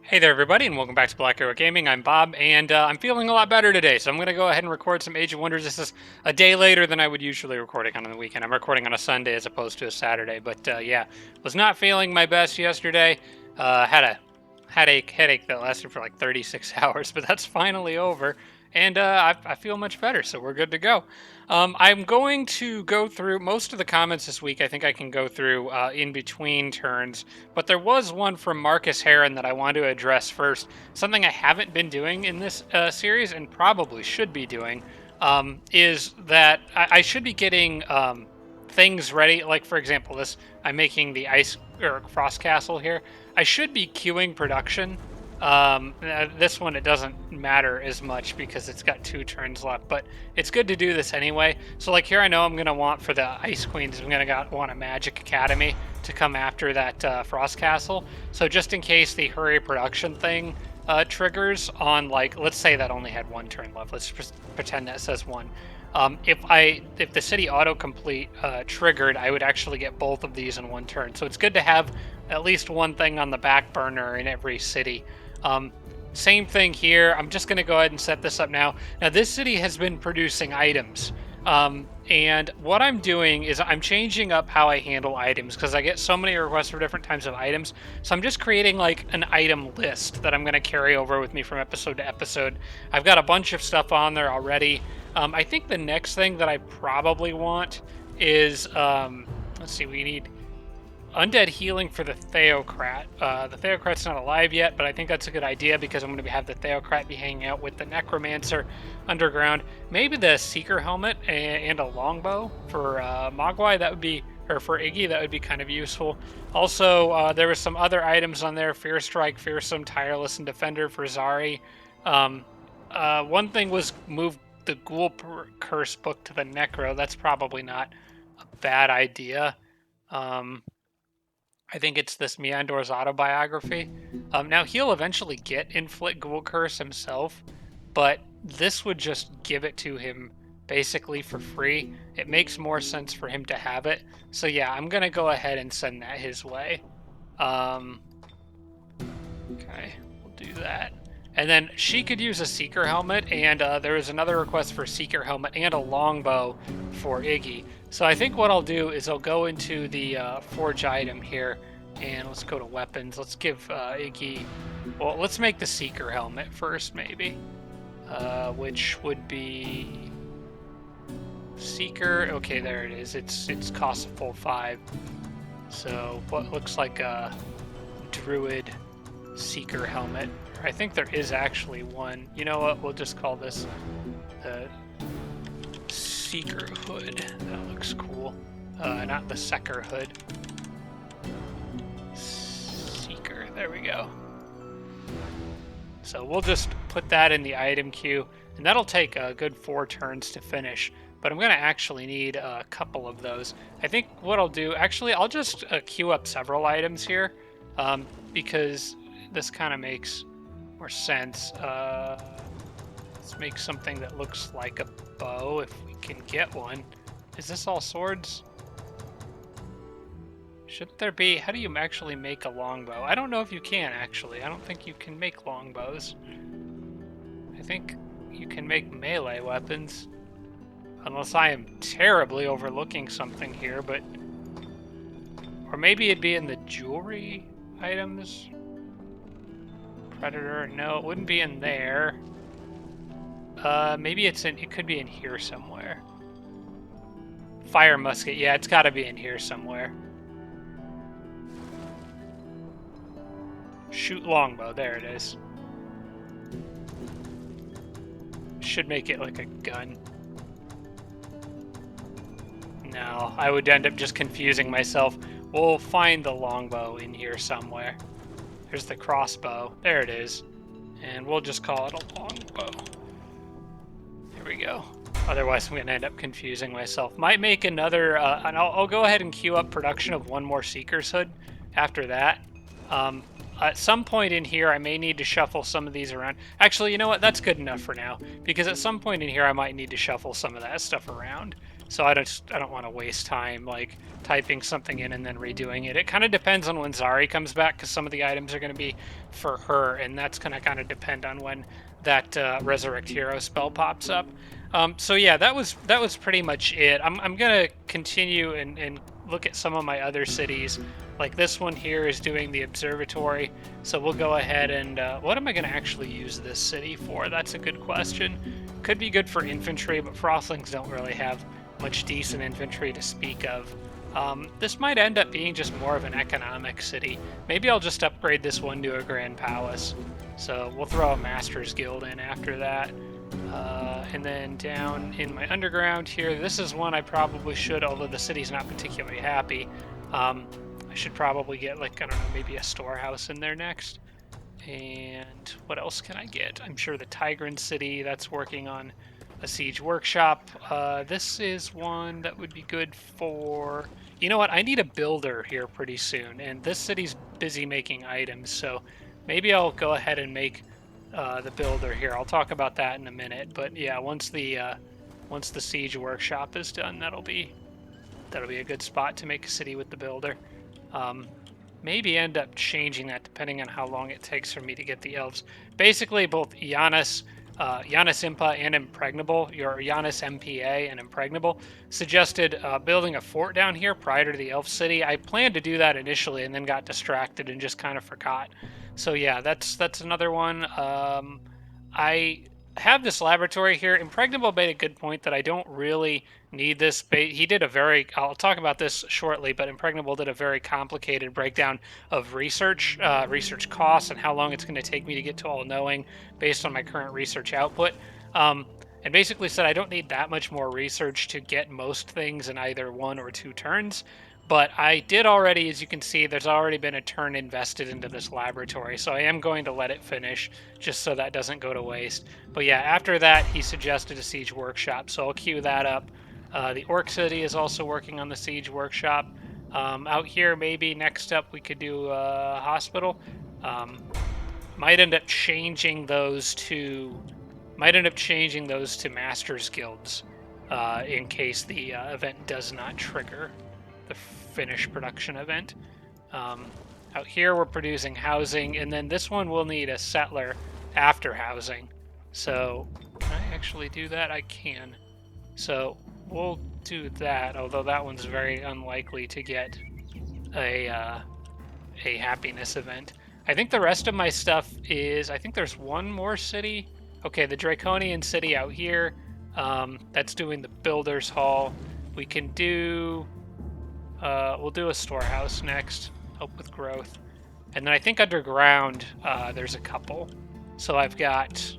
Hey there, everybody, and welcome back to Black Arrow Gaming. I'm Bob, and I'm feeling a lot better today, so I'm going to go ahead and record some Age of Wonders. This is a day later than I would usually recording on the weekend. I'm recording on a Sunday as opposed to a Saturday, but yeah, was not feeling my best yesterday. Had a headache that lasted for like 36 hours, but that's finally over, and I feel much better, so we're good to go. I'm going to go through most of the comments this week. I think I can go through in between turns, but there was one from Marcus Heron that I want to address first. Something I haven't been doing in this series and probably should be doing is that I should be getting things ready. Like, for example, this I'm making the ice or frost castle here. I should be queuing production. This one, it doesn't matter as much because it's got 2 turns left, but it's good to do this anyway. So like here, I know I'm going to want for the Ice Queens, I'm going to want a Magic Academy to come after that Frost Castle. So just in case the hurry production thing triggers on, like, let's say that only had 1 turn left. Let's just pretend that says 1. If the city autocomplete triggered, I would actually get both of these in 1 turn. So it's good to have at least one thing on the back burner in every city. Same thing here. I'm just going to go ahead and set this up now. Now, this city has been producing items. And what I'm doing is I'm changing up how I handle items because I get so many requests for different types of items. So I'm just creating like an item list that I'm going to carry over with me from episode to episode. I've got a bunch of stuff on there already. I think the next thing that I probably want is, let's see, we need Undead Healing for the Theocrat. The Theocrat's not alive yet, but I think that's a good idea because I'm going to have the Theocrat be hanging out with the Necromancer underground. Maybe the Seeker Helmet and a Longbow for Mogwai, that would be, or for Iggy, that would be kind of useful. Also, there were some other items on there: Fear Strike, Fearsome, Tireless, and Defender for Zari. One thing was move the Ghoul Curse book to the Necro. That's probably not a bad idea. I think it's this Meandor's autobiography. Now, he'll eventually get Inflict Ghoul Curse himself, but this would just give it to him basically for free. It makes more sense for him to have it. So yeah, I'm going to go ahead and send that his way. Okay, we'll do that. And then she could use a Seeker Helmet, and there was another request for Seeker Helmet and a Longbow for Iggy. So I think what I'll do is I'll go into the Forge item here, and let's go to Weapons. Let's give Iggy... Well, let's make the Seeker Helmet first, maybe. Which would be... Seeker... Okay, there it is. It's cost a full 5. So what looks like a Druid Seeker Helmet. I think there is actually one. You know what? We'll just call this the Seeker Hood. That looks cool. Not the Seeker Hood. Seeker. There we go. So we'll just put that in the item queue, and that'll take a good 4 turns to finish. But I'm going to actually need a couple of those. I think what I'll do... Actually, I'll just queue up several items here, because this kind of makes more sense. Let's make something that looks like a bow if we can get one. Is this all swords? Shouldn't there be... How do you actually make a longbow? I don't know if you can, actually. I don't think you can make longbows. I think you can make melee weapons. Unless I am terribly overlooking something here, but... Or maybe it'd be in the jewelry items? Predator, no, it wouldn't be in there. Maybe it's in, it could be in here somewhere. Fire musket, yeah, it's gotta be in here somewhere. Shoot longbow, there it is. Should make it like a gun. No, I would end up just confusing myself. We'll find the longbow in here somewhere. There's the crossbow. There it is. And we'll just call it a longbow. There we go. Otherwise, I'm going to end up confusing myself. Might make another... and I'll go ahead and queue up production of one more Seeker's Hood after that. At some point in here, I may need to shuffle some of these around. Actually, you know what? That's good enough for now. Because at some point in here, I might need to shuffle some of that stuff around. So I don't want to waste time like typing something in and then redoing it. It kind of depends on when Zari comes back, because some of the items are going to be for her, and that's going to kind of depend on when that Resurrect Hero spell pops up. So yeah, that was pretty much it. I'm gonna continue and look at some of my other cities. Like this one here is doing the observatory, so we'll go ahead and what am I gonna actually use this city for? That's a good question. Could be good for infantry, but Frostlings don't really have much decent infantry to speak of. This might end up being just more of an economic city. Maybe I'll just upgrade this one to a Grand Palace. So we'll throw a Master's Guild in after that. And then down in my underground here, this is one I probably should, although the city's not particularly happy. I should probably get, like, I don't know, maybe a storehouse in there next. And what else can I get? I'm sure the Tigran City, that's working on a siege workshop. This is one that would be good for... You know what? I need a builder here pretty soon, and this city's busy making items, so maybe I'll go ahead and make the builder here. I'll talk about that in a minute, but yeah, once the siege workshop is done, that'll be a good spot to make a city with the builder. Maybe end up changing that depending on how long it takes for me to get the elves. Basically, both Giannis Impa and Impregnable, your Giannis MPA and Impregnable, suggested building a fort down here prior to the elf city. I planned to do that initially and then got distracted and just kind of forgot. So yeah, that's another one. I have this laboratory here. Impregnable made a good point that I don't really need this. He did a very, I'll talk about this shortly, but Impregnable did a very complicated breakdown of research costs and how long it's going to take me to get to all knowing based on my current research output. And basically said I don't need that much more research to get most things in either 1 or 2 turns. But I did already, as you can see, there's already been a turn invested into this laboratory, so I am going to let it finish, just so that doesn't go to waste. But yeah, after that, he suggested a siege workshop, so I'll queue that up. The Orc City is also working on the siege workshop. Out here, maybe next up we could do a hospital. Might end up changing those to Masters Guilds in case the event does not trigger the finished production event. Out here we're producing housing, and then this one will need a settler after housing. So can I actually do that? I can. So we'll do that, although that one's very unlikely to get a happiness event. I think the rest of my stuff is, I think there's one more city. Okay, the Draconian city out here. That's doing the Builder's Hall. We can do... we'll do a storehouse next, help with growth. And then I think underground, there's a couple. So I've got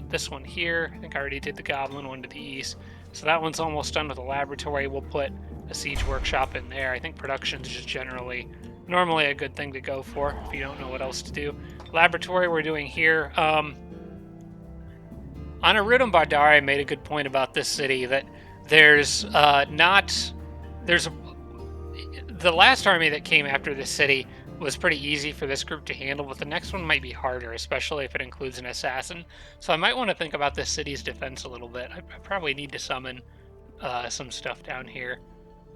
this one here. I think I already did the goblin one to the east. So that one's almost done with the laboratory. We'll put a siege workshop in there. I think production's just normally a good thing to go for if you don't know what else to do. Laboratory we're doing here. Anaridum Bardari made a good point about this city, that there's the last army that came after this city was pretty easy for this group to handle, but the next one might be harder, especially if it includes an assassin. So I might want to think about this city's defense a little bit. I probably need to summon some stuff down here.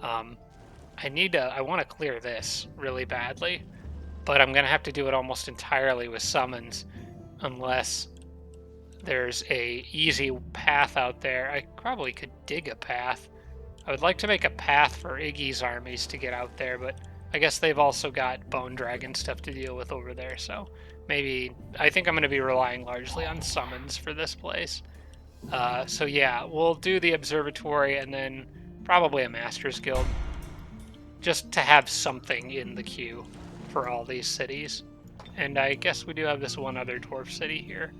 I want to clear this really badly, but I'm going to have to do it almost entirely with summons unless there's a easy path out there. I probably could dig a path. I would like to make a path for Iggy's armies to get out there, but I guess they've also got Bone Dragon stuff to deal with over there, so maybe... I think I'm going to be relying largely on summons for this place. So yeah, we'll do the Observatory and then probably a Master's Guild, just to have something in the queue for all these cities. And I guess we do have this one other dwarf city here.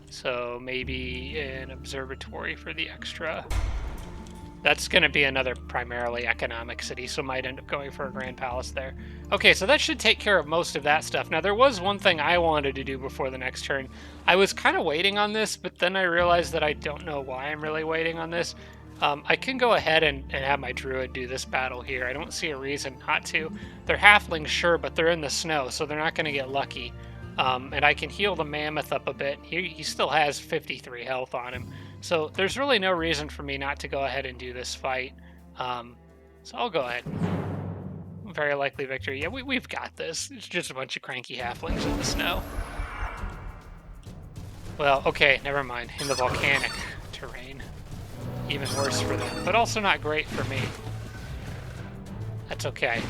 So maybe an observatory for the extra. That's going to be another primarily economic city, so might end up going for a Grand Palace there. Okay, so that should take care of most of that stuff. Now, there was one thing I wanted to do before the next turn. I was kind of waiting on this, but then I realized that I don't know why I'm really waiting on this. I can go ahead and have my druid do this battle here. I don't see a reason not to. They're halflings, sure, but they're in the snow, so they're not going to get lucky. And I can heal the mammoth up a bit. He still has 53 health on him, So there's really no reason for me not to go ahead and do this fight. So I'll go ahead. Very likely victory. Yeah, we've got this. It's just a bunch of cranky halflings in the snow. Well, okay, never mind. In the volcanic terrain. Even worse for them, but also not great for me. That's okay.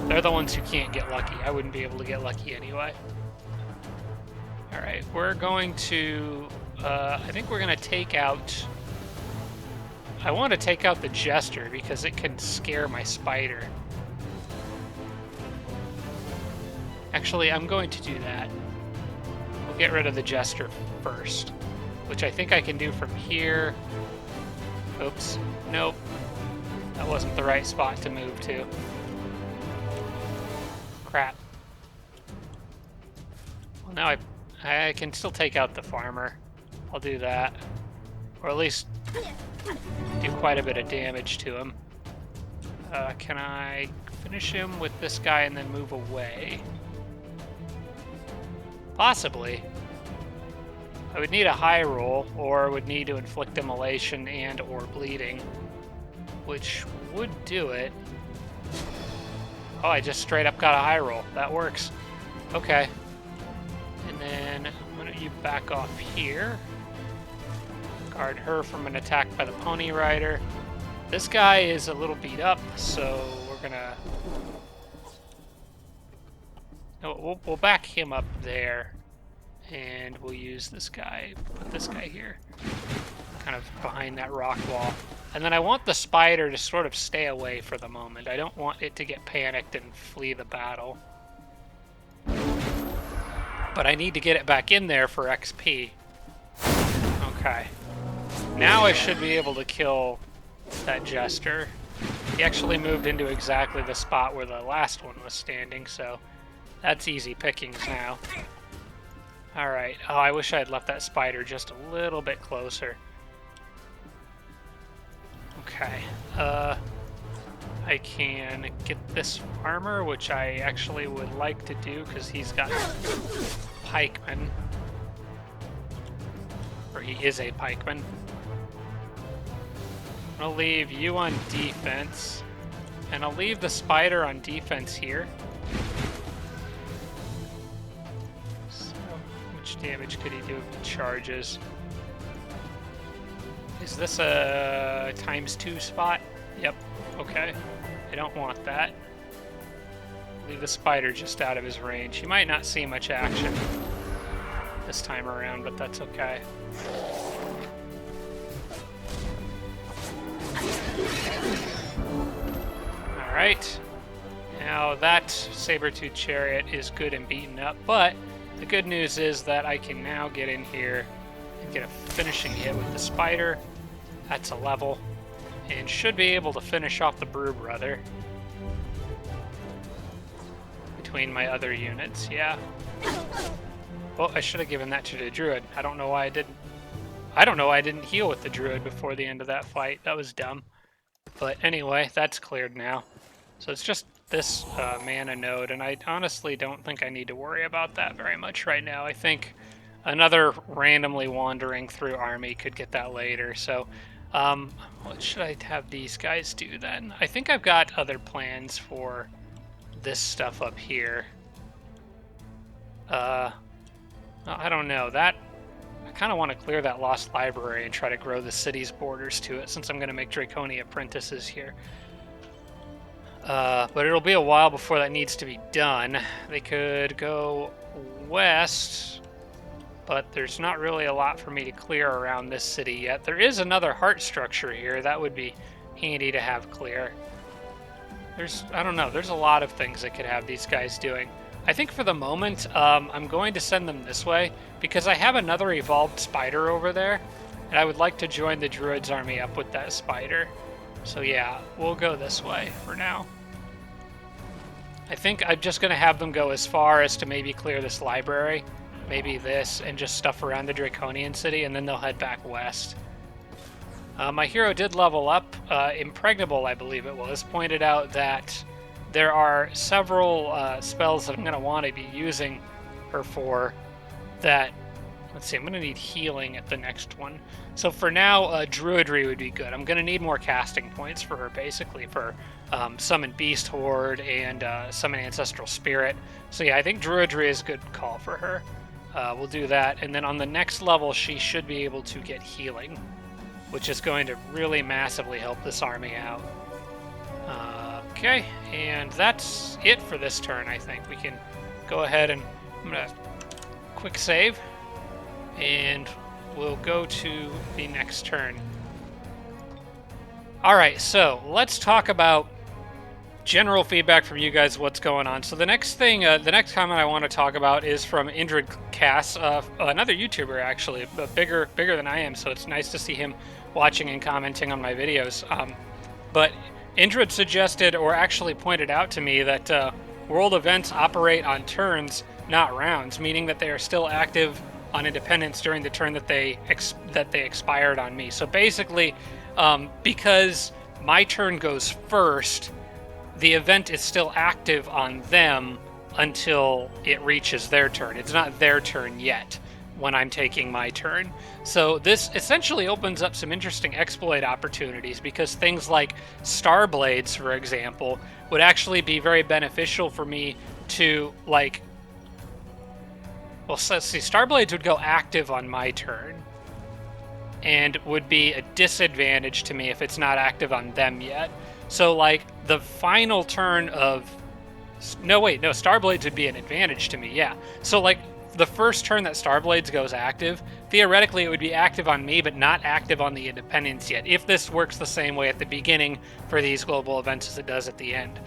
They're the ones who can't get lucky. I wouldn't be able to get lucky anyway. Alright, we're going to... I think we're going to take out... I want to take out the Jester because it can scare my spider. Actually, I'm going to do that. We'll get rid of the Jester first, which I think I can do from here. Oops. Nope. That wasn't the right spot to move to. Crap. Well, now I can still take out the farmer. I'll do that. Or at least do quite a bit of damage to him. Can I finish him with this guy and then move away? Possibly. I would need a high roll, or would need to inflict immolation and or bleeding, which would do it. Oh, I just straight up got a high roll. That works. Okay. And then I'm gonna you back off here. Guard her from an attack by the pony rider. This guy is a little beat up, so we're gonna... No, we'll back him up there. And we'll use this guy, put this guy here, kind of behind that rock wall. And then I want the spider to sort of stay away for the moment. I don't want it to get panicked and flee the battle. But I need to get it back in there for XP. Okay. Now I should be able to kill that Jester. He actually moved into exactly the spot where the last one was standing, so that's easy pickings now. Alright. Oh, I wish I had left that spider just a little bit closer. Okay. I can get this farmer, which I actually would like to do because he's got pikemen. Or he is a pikeman. I'll leave you on defense. And I'll leave the spider on defense here. Damage could he do if he charges? Is this a ×2 spot? Yep. Okay. I don't want that. Leave the spider just out of his range. He might not see much action this time around, but that's okay. Alright. Now that saber-tooth chariot is good and beaten up, but the good news is that I can now get in here and get a finishing hit with the spider. That's a level. And should be able to finish off the Brew Brother. Between my other units, yeah. Well, I should have given that to the Druid. I don't know why I didn't. I don't know why I didn't heal with the Druid before the end of that fight. That was dumb. But anyway, that's cleared now. So it's just this mana node, and I honestly don't think I need to worry about that very much right now. I think another randomly wandering through army could get that later. So what should I have these guys do then? I think I've got other plans for this stuff up here. I don't know. I kind of want to clear that lost library and try to grow the city's borders to it, since I'm going to make Draconia apprentices here. But it'll be a while before that needs to be done. They could go west, but there's not really a lot for me to clear around this city yet. There is another heart structure here. That would be handy to have clear. I don't know, there's a lot of things that could have these guys doing. I think for the moment, I'm going to send them this way, because I have another evolved spider over there, and I would like to join the Druid's army up with that spider. So yeah, we'll go this way for now. I think I'm just going to have them go as far as to maybe clear this library, maybe this, and just stuff around the Draconian city, and then they'll head back west. My hero did level up. Impregnable, I believe it was, pointed out that there are several spells that I'm going to want to be using her for that Let's see, I'm going to need healing at the next one. So for now, Druidry would be good. I'm going to need more casting points for her, basically, for Summon Beast Horde and Summon Ancestral Spirit. So yeah, I think Druidry is a good call for her. We'll do that. And then on the next level, she should be able to get healing, which is going to really massively help this army out. Okay, and that's it for this turn, I think. We can go ahead and I'm going to quick save. And we'll go to the next turn. All right, so let's talk about general feedback from you guys. What's going on? So the next thing, the next comment I want to talk about is from Indrid Cass, another YouTuber actually, but bigger than I am. So it's nice to see him watching and commenting on my videos. But Indrid suggested, or actually pointed out to me, that world events operate on turns, not rounds, meaning that they are still active on Independence during the turn that they expired on me. So basically, because my turn goes first, the event is still active on them until it reaches their turn. It's not their turn yet when I'm taking my turn. So this essentially opens up some interesting exploit opportunities, because things like Starblades, for example, would actually be very beneficial for me to, like, well, let's see, Starblades would go active on my turn and would be a disadvantage to me if it's not active on them yet. So, like, the final turn of... No, wait, no, Starblades would be an advantage to me, yeah. So, like, the first turn that Starblades goes active, theoretically it would be active on me, but not active on the Independents yet, if this works the same way at the beginning for these global events as it does at the end.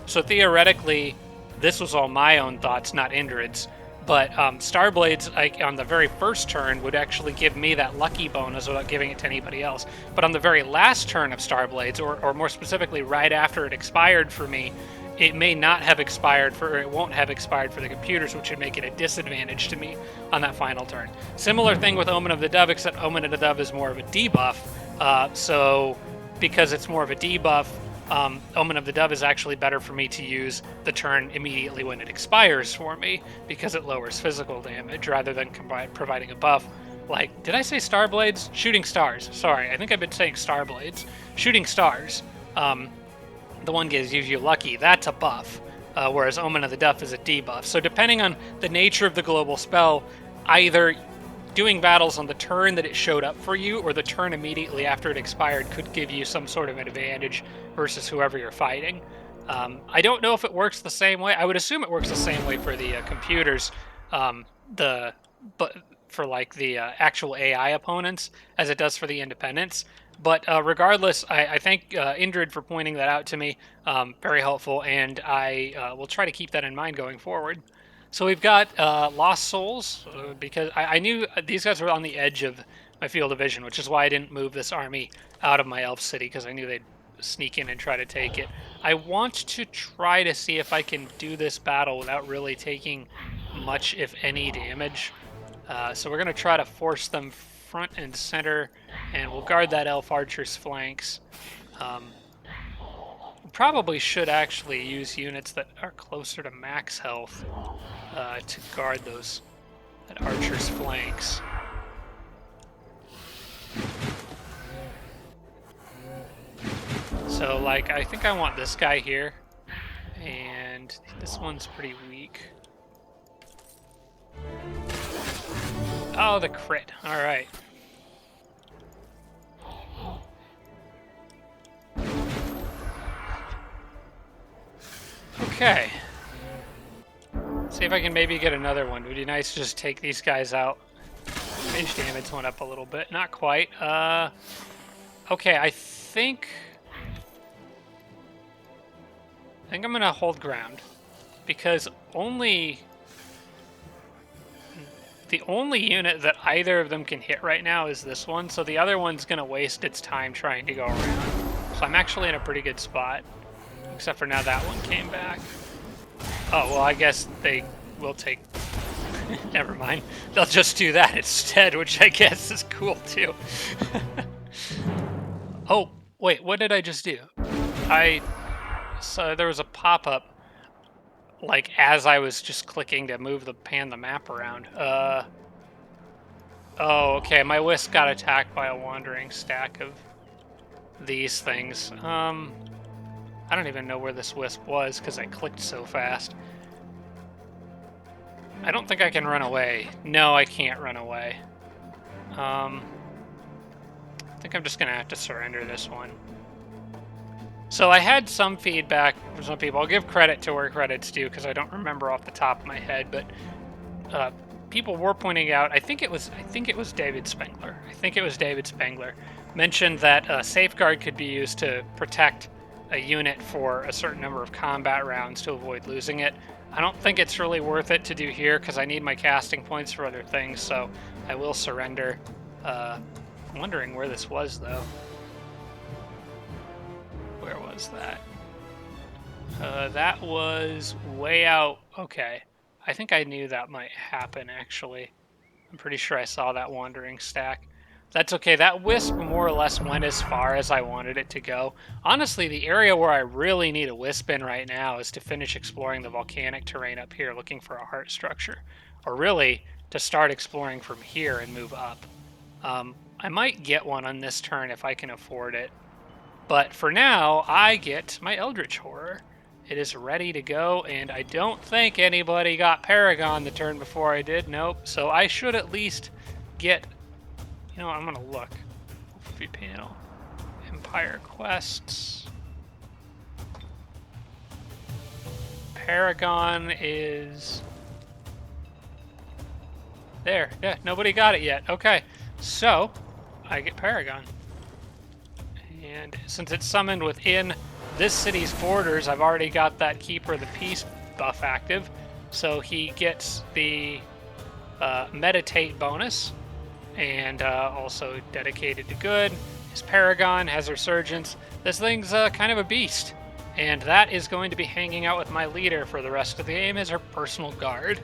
So theoretically, this was all my own thoughts, not Indrid's. But Starblades, like, on the very first turn, would actually give me that lucky bonus without giving it to anybody else. But on the very last turn of Starblades, or more specifically right after it expired for me, it may not have expired or it won't have expired for the computers, which would make it a disadvantage to me on that final turn. Similar thing with Omen of the Dove, except Omen of the Dove is more of a debuff. So because it's more of a debuff, Omen of the Dove is actually better for me to use the turn immediately when it expires for me, because it lowers physical damage rather than providing a buff. Like, did I say Starblades? Shooting Stars. Sorry, I think I've been saying Starblades. Shooting Stars. The one gives you lucky. That's a buff, whereas Omen of the Dove is a debuff. So depending on the nature of the global spell, either doing battles on the turn that it showed up for you or the turn immediately after it expired could give you some sort of an advantage versus whoever you're fighting. I don't know if it works the same way. I would assume it works the same way for the computers, but for like the actual AI opponents as it does for the Independents. But regardless, I thank Indrid for pointing that out to me. Very helpful, and I will try to keep that in mind going forward. So we've got Lost Souls, because I knew these guys were on the edge of my field of vision, which is why I didn't move this army out of my elf city, because I knew they'd sneak in and try to take it. I want to try to see if I can do this battle without really taking much, if any, damage. So we're going to try to force them front and center, and we'll guard that elf archer's flanks. Probably should actually use units that are closer to max health to guard that archer's flanks. So, like, I think I want this guy here, and this one's pretty weak. Oh, the crit. All right. Okay. See if I can maybe get another one. It would be nice to just take these guys out. Mage damage went up a little bit. Not quite. Okay, I think I'm gonna hold ground, because the only unit that either of them can hit right now is this one, so the other one's gonna waste its time trying to go around. So I'm actually in a pretty good spot. Except for now that one came back. Oh, well, I guess they will take... Never mind. They'll just do that instead, which I guess is cool, too. Oh, wait, what did I just do? So there was a pop-up, like, as I was just clicking to pan the map around. Oh, okay, my wisp got attacked by a wandering stack of these things. I don't even know where this wisp was because I clicked so fast. I don't think I can run away. No, I can't run away. I think I'm just gonna have to surrender this one. So I had some feedback from some people. I'll give credit to where credit's due because I don't remember off the top of my head, but people were pointing out. I think it was David Spengler. I think it was David Spengler mentioned that a safeguard could be used to protect a unit for a certain number of combat rounds to avoid losing it. I don't think it's really worth it to do here because I need my casting points for other things, so I will surrender. I'm wondering where this was, though. Where was that? That was way out. Okay. I think I knew that might happen, actually. I'm pretty sure I saw that wandering stack. That's okay. That wisp more or less went as far as I wanted it to go. Honestly, the area where I really need a wisp in right now is to finish exploring the volcanic terrain up here, looking for a heart structure. Or really, to start exploring from here and move up. I might get one on this turn if I can afford it. But for now, I get my Eldritch Horror. It is ready to go, and I don't think anybody got Paragon the turn before I did. Nope. So I should at least get... You know what? I'm going to look. Free panel. Empire Quests. Paragon is... There. Yeah, nobody got it yet. Okay. So, I get Paragon. And since it's summoned within this city's borders, I've already got that Keeper of the Peace buff active. So he gets the Meditate bonus, and also Dedicated to Good. His Paragon has Resurgence. This thing's kind of a beast, and that is going to be hanging out with my leader for the rest of the game as her personal guard.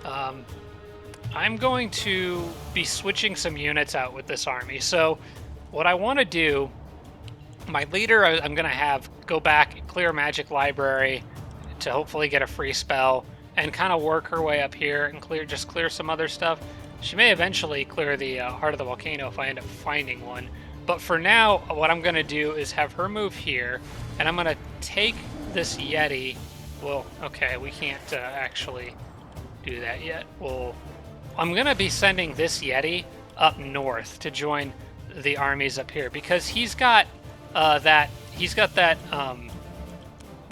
I'm going to be switching some units out with this army. So what I want to do, my leader, I'm going to have go back, clear Magic Library to hopefully get a free spell, and kind of work her way up here and clear some other stuff. She may eventually clear the Heart of the Volcano if I end up finding one. But for now, what I'm going to do is have her move here, and I'm going to take this Yeti. Well, okay, we can't actually do that yet. Well, I'm going to be sending this Yeti up north to join the armies up here because he's got the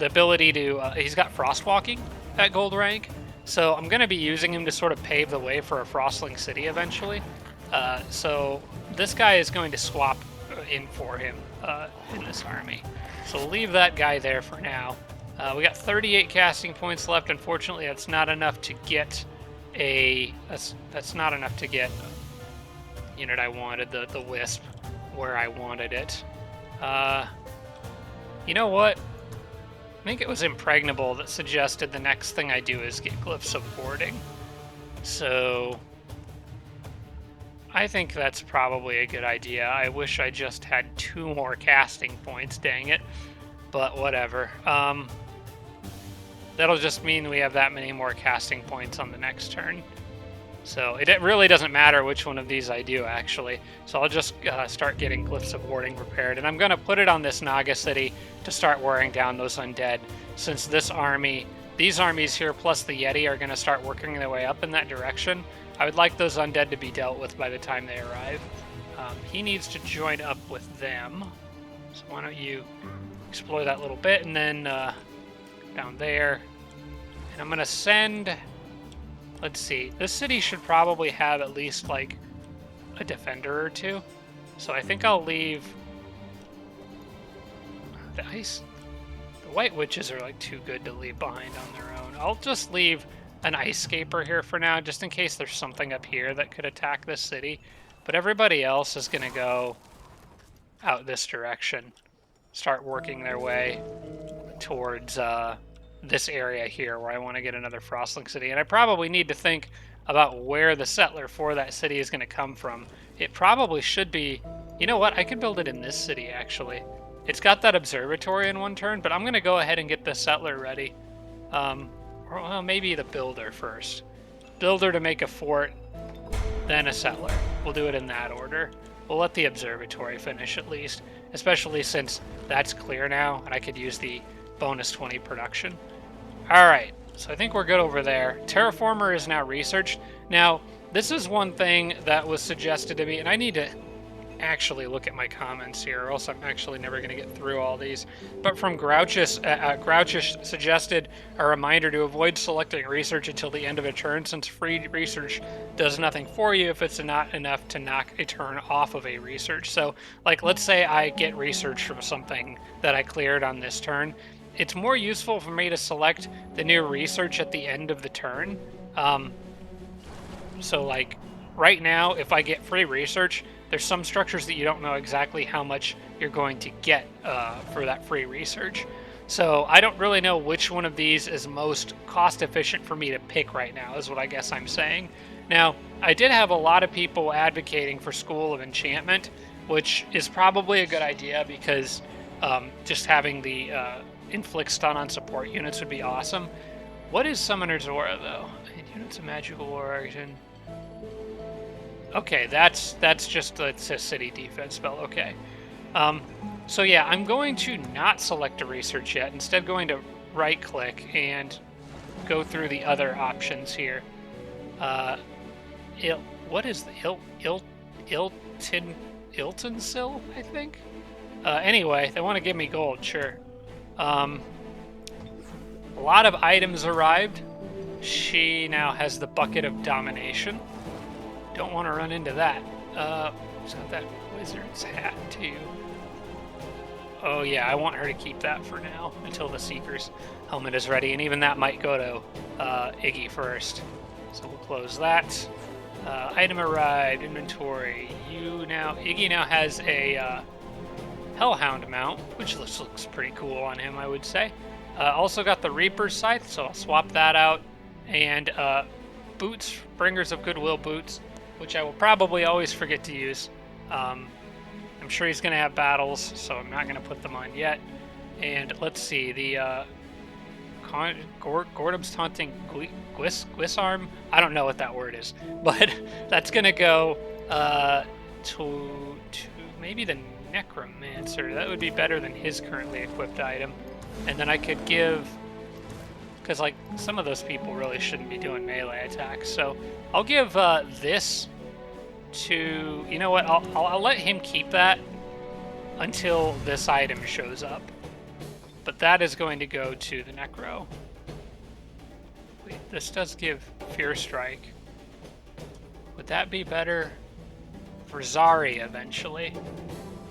ability to he's got Frostwalking at gold rank, so I'm going to be using him to sort of pave the way for a Frostling city eventually. So this guy is going to swap in for him in this army, so we'll leave that guy there for now. We got 38 casting points left. Unfortunately, that's not enough to get that's not enough to get unit I wanted, the Wisp, where I wanted it. You know what? I think it was Impregnable that suggested the next thing I do is get Glyphs of Warding. So I think that's probably a good idea. I wish I just had 2 more casting points, dang it. But whatever. That'll just mean we have that many more casting points on the next turn. So it really doesn't matter which one of these I do, actually. So I'll just start getting Glyphs of Warding prepared. And I'm going to put it on this Naga city to start wearing down those undead. Since these armies here plus the Yeti are going to start working their way up in that direction, I would like those undead to be dealt with by the time they arrive. He needs to join up with them. So why don't you explore that little bit, and then down there. And I'm going to send... Let's see. This city should probably have at least, like, a defender or 2. So I think I'll leave... The White Witches are, like, too good to leave behind on their own. I'll just leave an Ice Scaper here for now, just in case there's something up here that could attack this city. But everybody else is going to go out this direction. Start working their way towards this area here where I want to get another Frostling city. And I probably need to think about where the settler for that city is going to come from. It probably should be... You know what? I could build it in this city, actually. It's got that observatory in one turn, but I'm going to go ahead and get the settler ready. Or, well, maybe the builder first. Builder to make a fort. then a settler. We'll do it in that order. We'll let the observatory finish at least, especially since that's clear now, and I could use the bonus 20 production. Alright, so I think we're good over there. Terraformer is now researched. Now, this is one thing that was suggested to me, and I need to actually look at my comments here, or else I'm actually never going to get through all these. But from Grouchish suggested a reminder to avoid selecting research until the end of a turn, since free research does nothing for you if it's not enough to knock a turn off of a research. So, like, let's say I get research from something that I cleared on this turn. It's more useful for me to select the new research at the end of the turn. So, like, right now, if I get free research, there's some structures that you don't know exactly how much you're going to get for that free research. So I don't really know which one of these is most cost efficient for me to pick right now, is what I guess I'm saying. Now, I did have a lot of people advocating for School of Enchantment, which is probably a good idea because just having the inflict stun on support units would be awesome. What is Summoner's Aura, though? Units of magical origin. Okay, that's just a city defense spell. Okay. So yeah, I'm going to not select a research yet. Instead, going to right-click and go through the other options here. What is the Iltonsil, I think? Anyway, they want to give me gold, sure. A lot of items arrived. She now has the Bucket of Domination. Don't want to run into that. She's got that wizard's hat, too. Oh, yeah, I want her to keep that for now until the Seeker's helmet is ready, and even that might go to Iggy first. So we'll close that. Item arrived, inventory. Iggy now has a Hellhound mount, which looks pretty cool on him, I would say. Also got the Reaper's Scythe, so I'll swap that out. And boots, Bringers of Goodwill boots, which I will probably always forget to use. I'm sure he's going to have battles, so I'm not going to put them on yet. And let's see, the Gordum's Taunting Guisarm? I don't know what that word is, but that's going to go to maybe the Necromancer. That would be better than his currently equipped item. And then I could give... because, like, some of those people really shouldn't be doing melee attacks. So I'll give this to... You know what? I'll let him keep that until this item shows up. But that is going to go to the Necro. Wait, this does give Fear Strike. Would that be better for Zari eventually?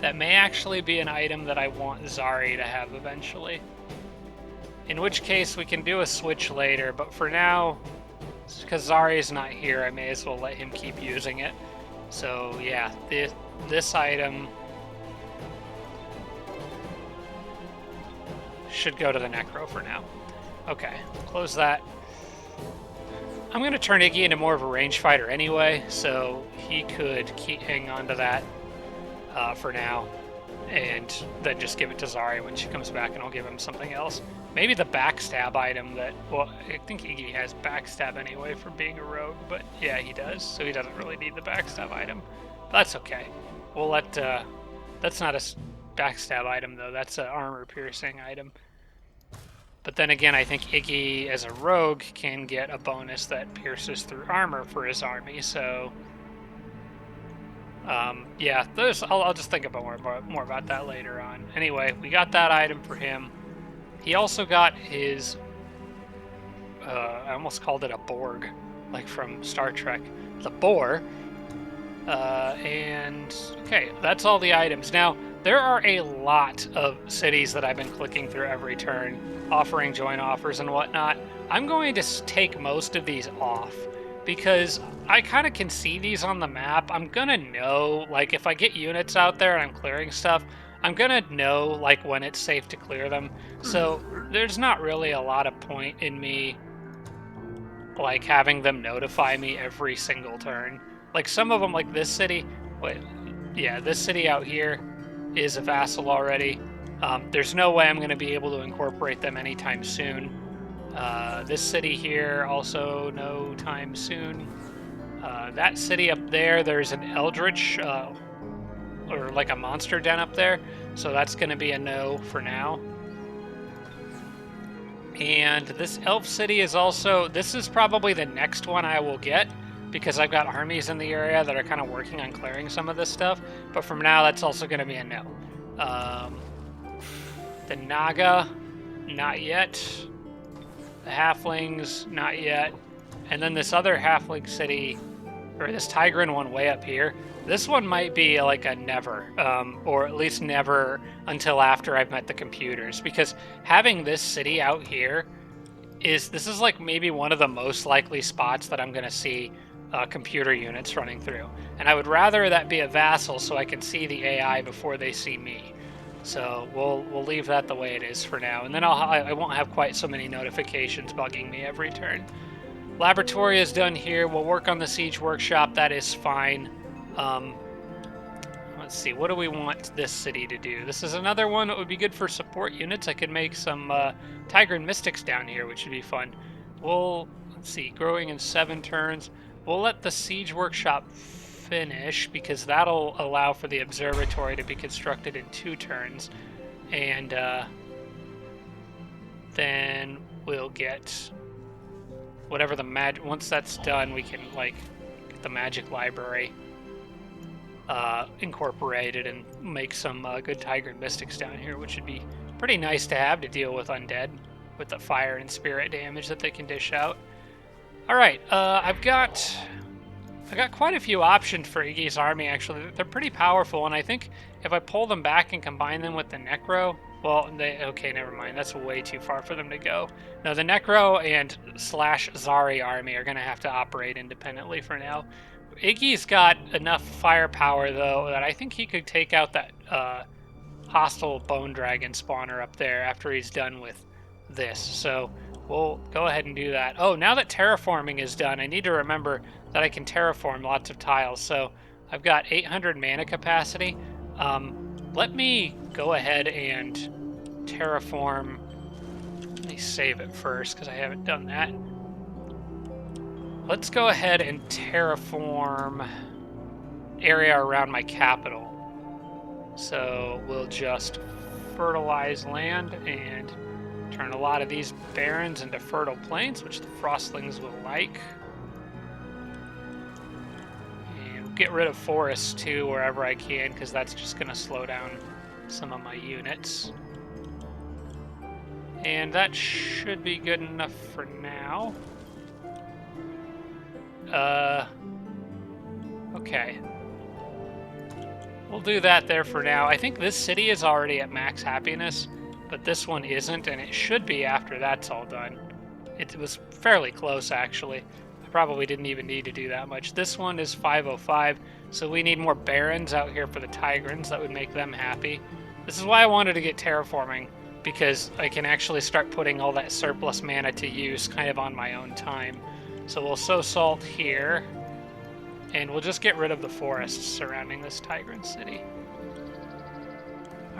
That may actually be an item that I want Zari to have eventually. In which case, we can do a switch later, but for now, because Zari's not here, I may as well let him keep using it. So, yeah, this item should go to the Necro for now. Okay, close that. I'm going to turn Iggy into more of a range fighter anyway, so he could hang on to that for now, and then just give it to Zari when she comes back, and I'll give him something else. Maybe the backstab item that, well, I think Iggy has backstab anyway for being a rogue, but yeah, he does, so he doesn't really need the backstab item. That's okay. We'll let, that's not a backstab item though, that's an armor piercing item. But then again, I think Iggy as a rogue can get a bonus that pierces through armor for his army, so... yeah, I'll just think about more about that later on. Anyway, we got that item for him. He also got his, I almost called it a Borg, like from Star Trek, the Boar. And, okay, that's all the items. Now, there are a lot of cities that I've been clicking through every turn, offering join offers and whatnot. I'm going to take most of these off, because I kind of can see these on the map. I'm gonna know, like, if I get units out there and I'm clearing stuff, I'm gonna know, like, when it's safe to clear them. So there's not really a lot of point in me, like, having them notify me every single turn. Like, some of them, like this city, this city out here is a vassal already. There's no way I'm gonna be able to incorporate them anytime soon. This city here, also no time soon. That city up there, there's an Eldritch, or like a monster den up there, so that's going to be a no for now. And this elf city is also, this is probably the next one I will get, because I've got armies in the area that are kind of working on clearing some of this stuff. But from now, that's also going to be a no. The Naga, not yet. The Halflings, not yet. And then this other Halfling city, or this Tigran one way up here, this one might be like a never, or at least never until after I've met the computers. Because having this city out here this is like maybe one of the most likely spots that I'm going to see computer units running through. And I would rather that be a vassal so I can see the AI before they see me. So we'll leave that the way it is for now. And then I won't have quite so many notifications bugging me every turn. Laboratory is done here. We'll work on the Siege Workshop. That is fine. Let's see. What do we want this city to do? This is another one that would be good for support units. I could make some Tigran Mystics down here, which would be fun. Let's see. Growing in 7 turns. We'll let the Siege Workshop finish because that'll allow for the Observatory to be constructed in 2 turns. And then we'll get whatever the magic. Once that's done, we can like get the Magic Library incorporated and make some good Tigran Mystics down here, which would be pretty nice to have to deal with undead with the fire and spirit damage that they can dish out. All right, I got quite a few options for Iggy's army. Actually, they're pretty powerful, and I think if I pull them back and combine them with the Necro, well, okay, never mind. That's way too far for them to go. No, the Necro and / Zari army are going to have to operate independently for now. Iggy's got enough firepower, though, that I think he could take out that hostile Bone Dragon spawner up there after he's done with this. So we'll go ahead and do that. Oh, now that terraforming is done, I need to remember that I can terraform lots of tiles. So I've got 800 mana capacity. Let me go ahead and terraform. Let me save it first because I haven't done that. Let's go ahead and terraform area around my capital. So we'll just fertilize land and turn a lot of these barrens into fertile plains, which the Frostlings will like. And get rid of forests too wherever I can, because that's just going to slow down some of my units. And that should be good enough for now. Okay. We'll do that there for now. I think this city is already at max happiness, but this one isn't, and it should be after that's all done. It was fairly close, actually. I probably didn't even need to do that much. This one is 505, so we need more barons out here for the Tigrans. That would make them happy. This is why I wanted to get terraforming, because I can actually start putting all that surplus mana to use kind of on my own time. So we'll sow salt here, and we'll just get rid of the forests surrounding this Tigran city.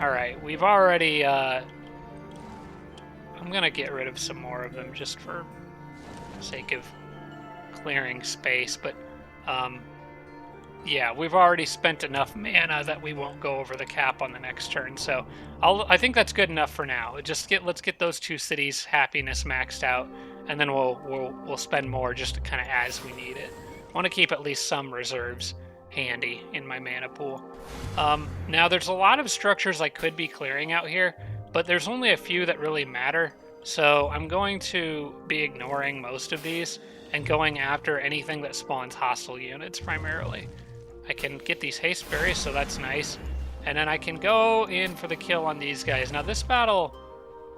Alright, we've already, I'm gonna get rid of some more of them just for the sake of clearing space, but, yeah, we've already spent enough mana that we won't go over the cap on the next turn, so I think that's good enough for now. Let's get those 2 cities' happiness maxed out, and then we'll spend more just kind of as we need it. I want to keep at least some reserves handy in my mana pool. Now, there's a lot of structures I could be clearing out here, but there's only a few that really matter, so I'm going to be ignoring most of these and going after anything that spawns hostile units primarily. I can get these haste berries, so that's nice, and then I can go in for the kill on these guys. Now, this battle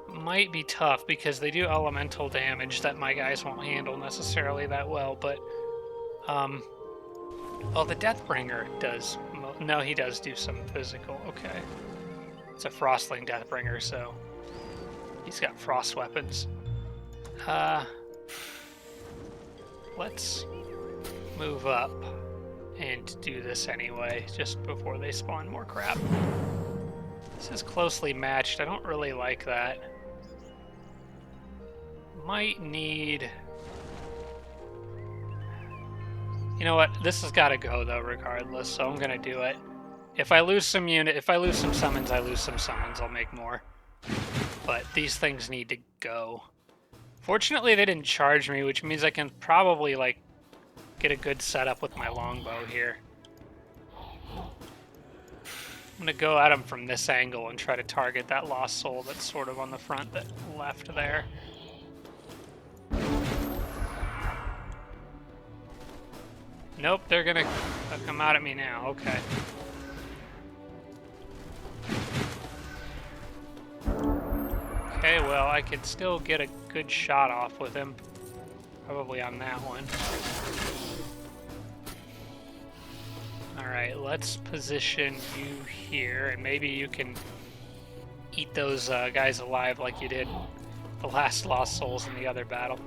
might be tough because they do elemental damage that my guys won't handle necessarily that well, but well, the Deathbringer does. No, he does do some physical. Okay. It's a Frostling Deathbringer, so he's got frost weapons. Let's move up and do this anyway, just before they spawn more crap. This is closely matched. I don't really like that. Might need... You know what? This has got to go though, regardless. So I'm gonna do it. If I lose some summons, I lose some summons. I'll make more. But these things need to go. Fortunately, they didn't charge me, which means I can probably like get a good setup with my longbow here. I'm gonna go at him from this angle and try to target that lost soul that's sort of on the front that left there. Nope, they're gonna come out at me now. Okay. Okay, well, I could still get a good shot off with him. Probably on that one. Alright, let's position you here, and maybe you can eat those guys alive like you did the last Lost Souls in the other battle.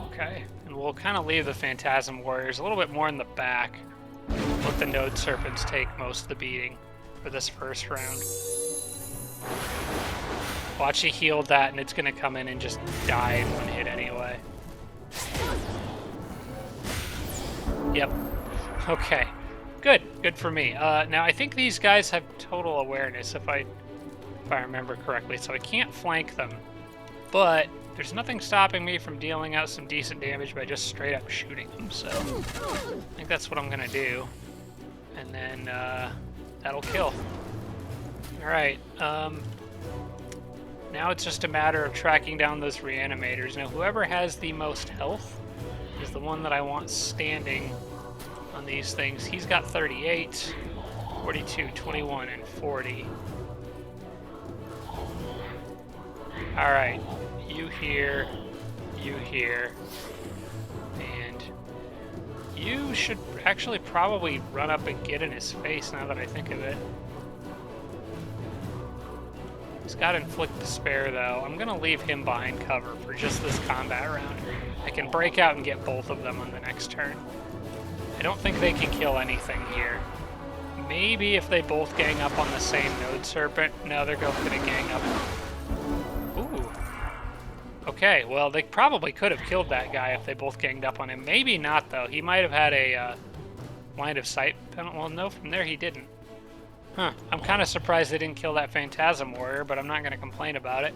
Okay, and we'll kind of leave the Phantasm Warriors a little bit more in the back. Let the Node Serpents take most of the beating for this first round. Watch, he healed that, and it's going to come in and just die in one hit anyway. Yep. Okay. Good. Good for me. Now, I think these guys have total awareness, if I remember correctly, so I can't flank them. But there's nothing stopping me from dealing out some decent damage by just straight up shooting them, so I think that's what I'm going to do. And then that'll kill. Alright. Now it's just a matter of tracking down those reanimators. Now, whoever has the most health is the one that I want standing on these things. He's got 38, 42, 21, and 40. Alright, you here, and you should actually probably run up and get in his face now that I think of it. He's got Inflict Despair, though. I'm going to leave him behind cover for just this combat round. I can break out and get both of them on the next turn. I don't think they can kill anything here. Maybe if they both gang up on the same Node Serpent. No, they're both going to gang up. Ooh. Okay, well, they probably could have killed that guy if they both ganged up on him. Maybe not, though. He might have had a line of sight penalty. Well, no, from there he didn't. Huh. I'm kind of surprised they didn't kill that Phantasm Warrior, but I'm not going to complain about it.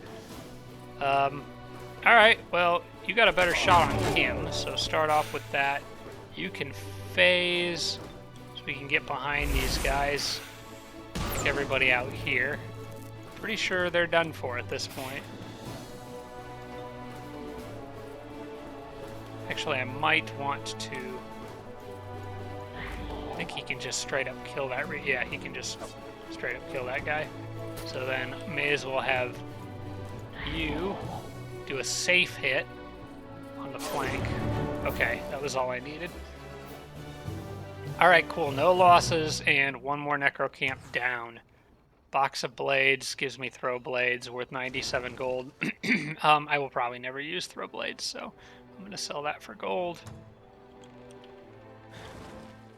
Alright, well, you got a better shot on him, so start off with that. You can phase, so we can get behind these guys. Take everybody out here. Pretty sure they're done for at this point. Actually, I might want to... I think he can just straight up kill that. Yeah, he can just straight up kill that guy. So then, may as well have you do a safe hit on the flank. Okay, that was all I needed. Alright, cool. No losses, and one more Necrocamp down. Box of Blades gives me Throw Blades, worth 97 gold. I will probably never use Throw Blades, so I'm going to sell that for gold.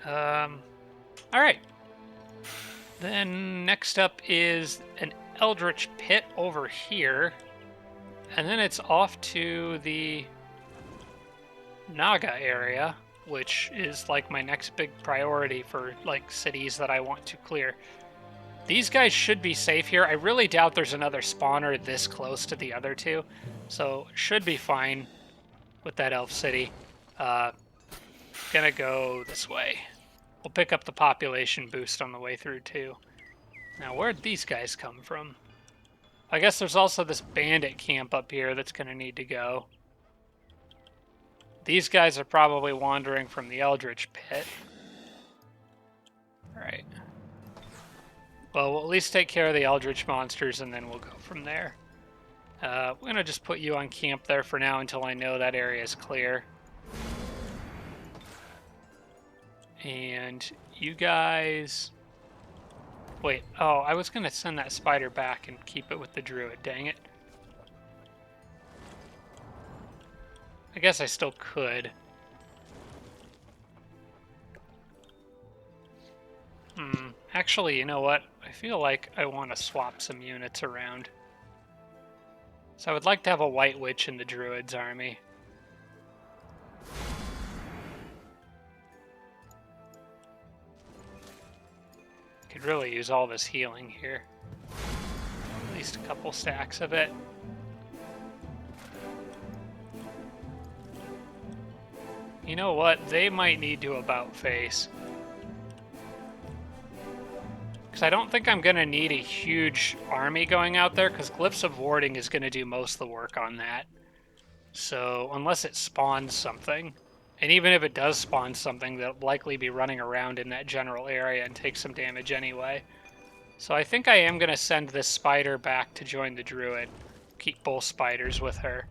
Alright. Then next up is an Eldritch Pit over here. And then it's off to the Naga area, which is like my next big priority for like cities that I want to clear. These guys should be safe here. I really doubt there's another spawner this close to the other two, so should be fine with that elf city. Gonna go this way. We'll pick up the population boost on the way through too. Now, where'd these guys come from? I guess there's also this bandit camp up here that's gonna need to go. These guys are probably wandering from the Eldritch Pit. Alright. Well, we'll at least take care of the Eldritch monsters, and then we'll go from there. We're going to just put you on camp there for now until I know that area is clear. And you guys... Wait, oh, I was going to send that spider back and keep it with the druid, dang it. I guess I still could. Actually, you know what? I feel like I want to swap some units around. So I would like to have a White Witch in the Druid's army. Could really use all this healing here. At least a couple stacks of it. You know what? They might need to about face. Because I don't think I'm going to need a huge army going out there, because Glyphs of Warding is going to do most of the work on that. So, unless it spawns something, and even if it does spawn something, they'll likely be running around in that general area and take some damage anyway. So I think I am going to send this spider back to join the druid. Keep both spiders with her.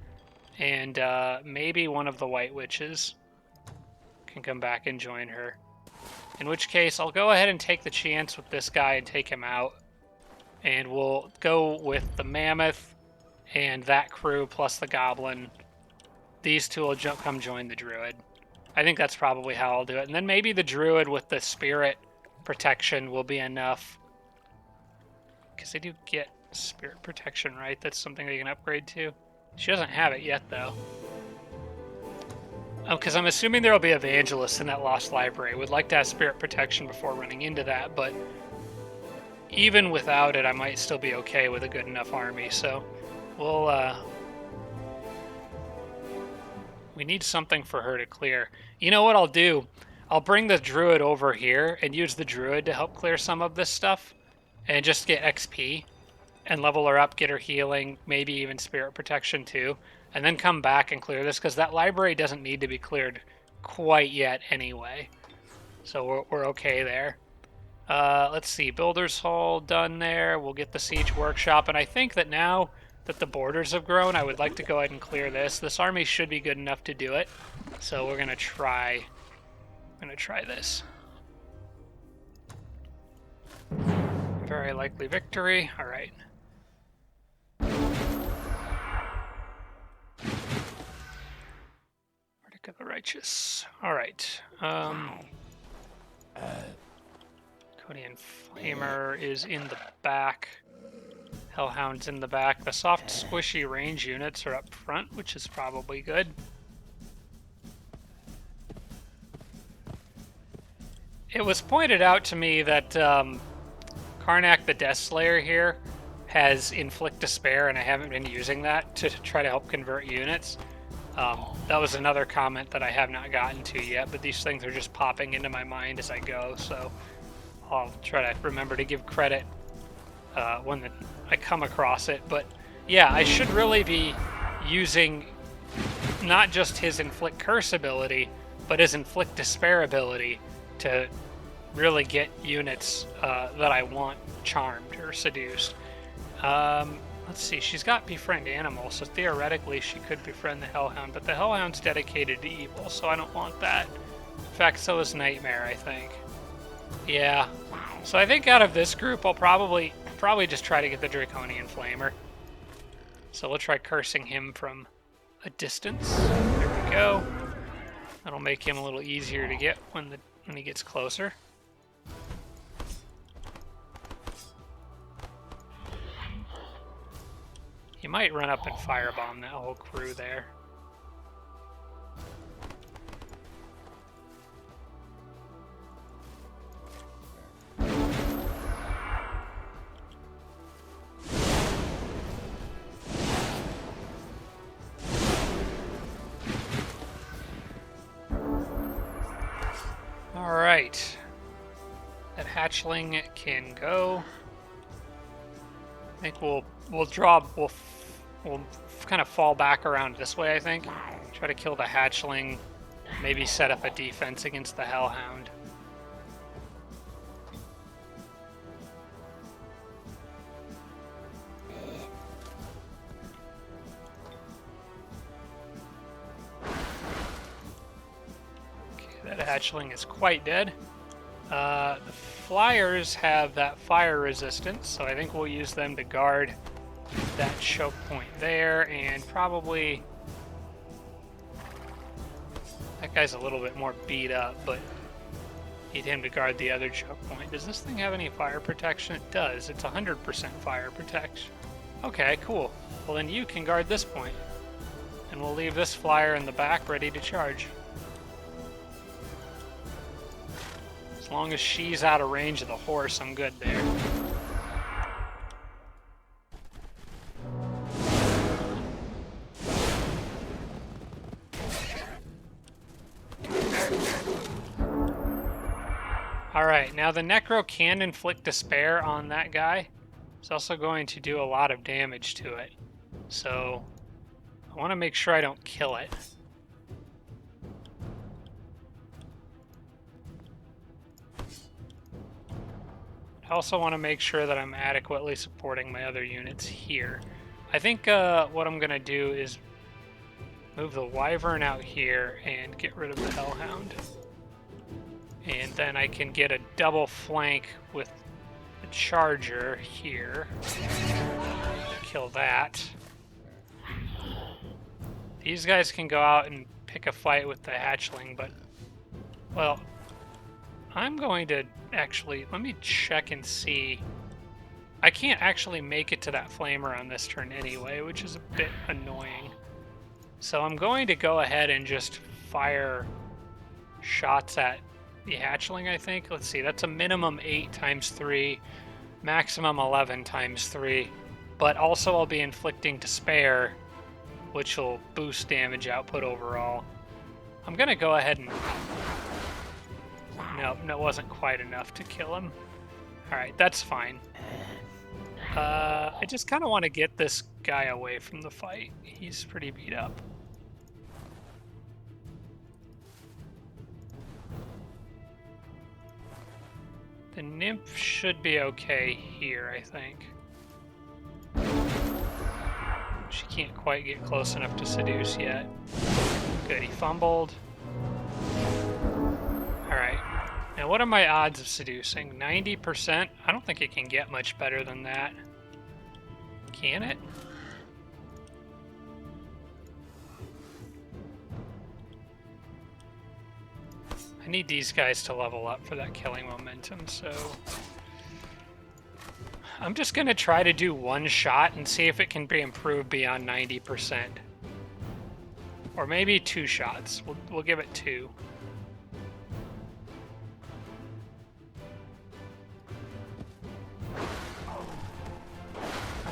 And maybe one of the white witches can come back and join her. In which case, I'll go ahead and take the chance with this guy and take him out. And we'll go with the mammoth and that crew plus the goblin. These two will come join the druid. I think that's probably how I'll do it. And then maybe the druid with the spirit protection will be enough. Because they do get spirit protection, right? That's something they can upgrade to. She doesn't have it yet, though. Oh, because I'm assuming there will be evangelists in that lost library. Would like to have spirit protection before running into that, but even without it, I might still be okay with a good enough army. So we'll we need something for her to clear. You know what I'll do? I'll bring the druid over here and use the druid to help clear some of this stuff and just get XP and level her up, get her healing, maybe even spirit protection too, and then come back and clear this, because that library doesn't need to be cleared quite yet anyway. So we're okay there. Let's see, Builder's Hall done there. We'll get the Siege Workshop, and I think that now that the borders have grown, I would like to go ahead and clear this. This army should be good enough to do it, so we're gonna try. I'm gonna try this. Very likely victory. All right. Verdict of the Righteous. All right. Codian Flamer is in the back. Hellhound's in the back. The soft, squishy range units are up front, which is probably good. It was pointed out to me that Karnak the Deathslayer here has Inflict Despair, and I haven't been using that to try to help convert units. That was another comment that I have not gotten to yet, but these things are just popping into my mind as I go, so I'll try to remember to give credit when I come across it. But yeah, I should really be using not just his Inflict Curse ability, but his Inflict Despair ability to really get units that I want charmed or seduced. Let's see, she's got Befriend Animal, so theoretically she could befriend the Hellhound, but the Hellhound's dedicated to evil, so I don't want that. In fact, so is Nightmare, I think. Yeah, so I think out of this group, I'll probably just try to get the Draconian Flamer. So we'll try cursing him from a distance. There we go. That'll make him a little easier to get when he gets closer. You might run up and firebomb that whole crew there. All right. That hatchling can go. I think we'll kind of fall back around this way, I think. Try to kill the hatchling, maybe set up a defense against the Hellhound. Okay, that hatchling is quite dead. The flyers have that fire resistance, so I think we'll use them to guard that choke point there, and probably that guy's a little bit more beat up, but need him to guard the other choke point. Does this thing have any fire protection? It does. It's 100% fire protection. Okay, cool. Well, then you can guard this point, and we'll leave this flyer in the back ready to charge. As long as she's out of range of the horse, I'm good there. Alright, now the Necro can inflict despair on that guy. It's also going to do a lot of damage to it. So, I want to make sure I don't kill it. I also want to make sure that I'm adequately supporting my other units here. I think what I'm going to do is move the Wyvern out here and get rid of the Hellhound. And then I can get a double flank with the Charger here. Kill that. These guys can go out and pick a fight with the Hatchling, but... Well, I'm going to actually... Let me check and see. I can't actually make it to that Flamer on this turn anyway, which is a bit annoying. So I'm going to go ahead and just fire shots at the Hatchling, I think. Let's see, that's a minimum 8 times 3, maximum 11 times 3. But also I'll be inflicting despair, which will boost damage output overall. I'm going to go ahead and... Nope, that wasn't quite enough to kill him. Alright, that's fine. I just kind of want to get this guy away from the fight. He's pretty beat up. The Nymph should be okay here, I think. She can't quite get close enough to seduce yet. Good, he fumbled. Alright. Now what are my odds of seducing? 90%? I don't think it can get much better than that. Can it? I need these guys to level up for that killing momentum, so... I'm just going to try to do one shot and see if it can be improved beyond 90%. Or maybe 2 shots. We'll give it 2.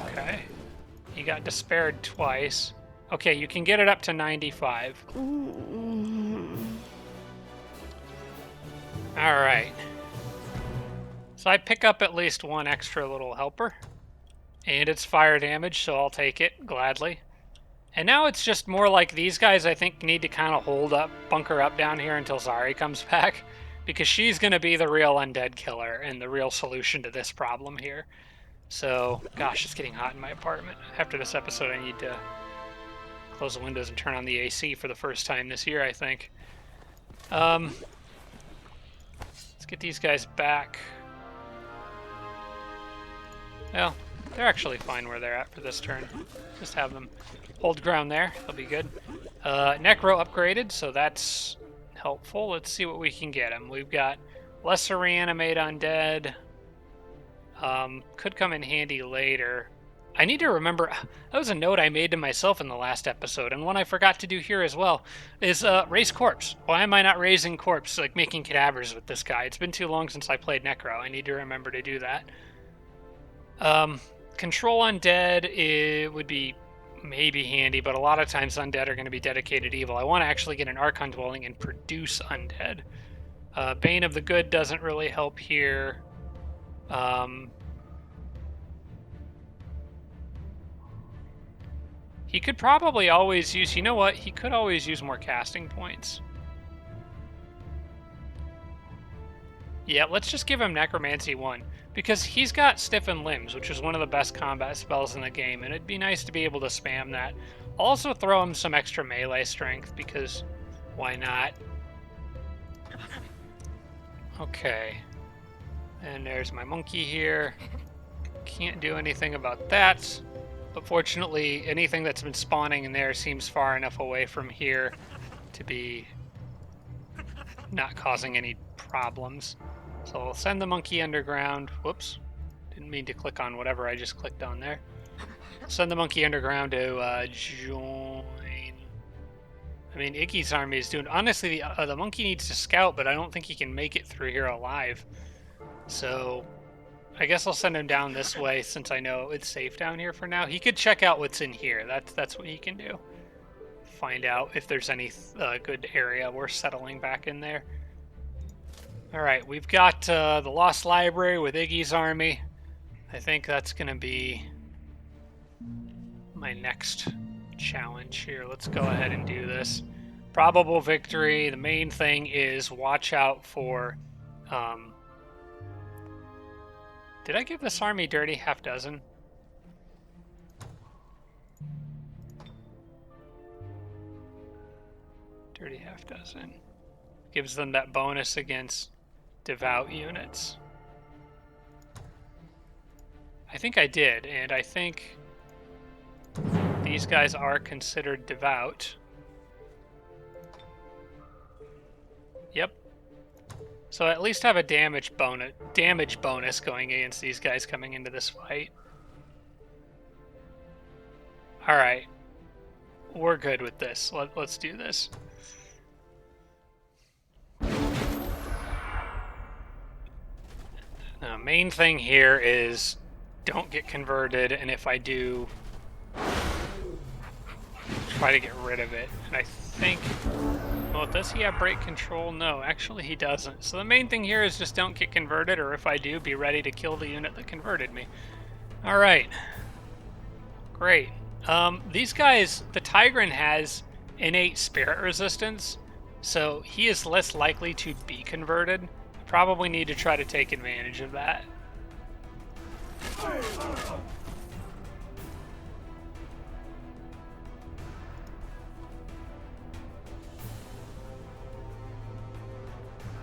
Okay. He got despaired twice. Okay, you can get it up to 95. Alright. So I pick up at least one extra little helper. And it's fire damage, so I'll take it gladly. And now it's just more like these guys, I think, need to kind of hold up, bunker up down here until Zari comes back. Because she's going to be the real undead killer and the real solution to this problem here. So, gosh, it's getting hot in my apartment. After this episode, I need to close the windows and turn on the AC for the first time this year, I think. Let's get these guys back. Well, they're actually fine where they're at for this turn. Just have them hold ground there. They'll be good. Necro upgraded, so that's helpful. Let's see what we can get him. We've got Lesser Reanimate Undead. Could come in handy later. I need to remember, that was a note I made to myself in the last episode, and one I forgot to do here as well, is raise corpse. Why am I not raising corpse, like making cadavers with this guy? It's been too long since I played Necro. I need to remember to do that. Control Undead, it would be maybe handy, but a lot of times Undead are going to be dedicated evil. I want to actually get an Archon Dwelling and produce Undead. Bane of the Good doesn't really help here. He could probably always use... You know what? He could always use more casting points. Yeah, let's just give him Necromancy 1. Because he's got Stiffened Limbs, which is one of the best combat spells in the game, and it'd be nice to be able to spam that. Also throw him some extra melee strength, because why not? Okay. And there's my monkey here. Can't do anything about that. But fortunately, anything that's been spawning in there seems far enough away from here to be not causing any problems. So I'll send the monkey underground. Whoops. Didn't mean to click on whatever I just clicked on there. Send the monkey underground to join I mean, Iggy's army is doing... Honestly, the monkey needs to scout, but I don't think he can make it through here alive. So I guess I'll send him down this way since I know it's safe down here for now. He could check out what's in here. That's what he can do. Find out if there's any good area we're settling back in there. All right, we've got the Lost Library with Iggy's army. I think that's going to be my next challenge here. Let's go ahead and do this. Probable Victory. The main thing is watch out for... did I give this army dirty half dozen? Dirty half dozen. Gives them that bonus against devout units. I think I did, and I think these guys are considered devout. Yep. So at least have a damage bonus going against these guys coming into this fight. All right. We're good with this. Let's do this. The main thing here is don't get converted, and if I do, try to get rid of it. And I think... Well, does he have break control? No, actually he doesn't. So the main thing here is just don't get converted, or if I do, be ready to kill the unit that converted me. Alright. Great. These guys, the Tigran has innate spirit resistance, so he is less likely to be converted. Probably need to try to take advantage of that.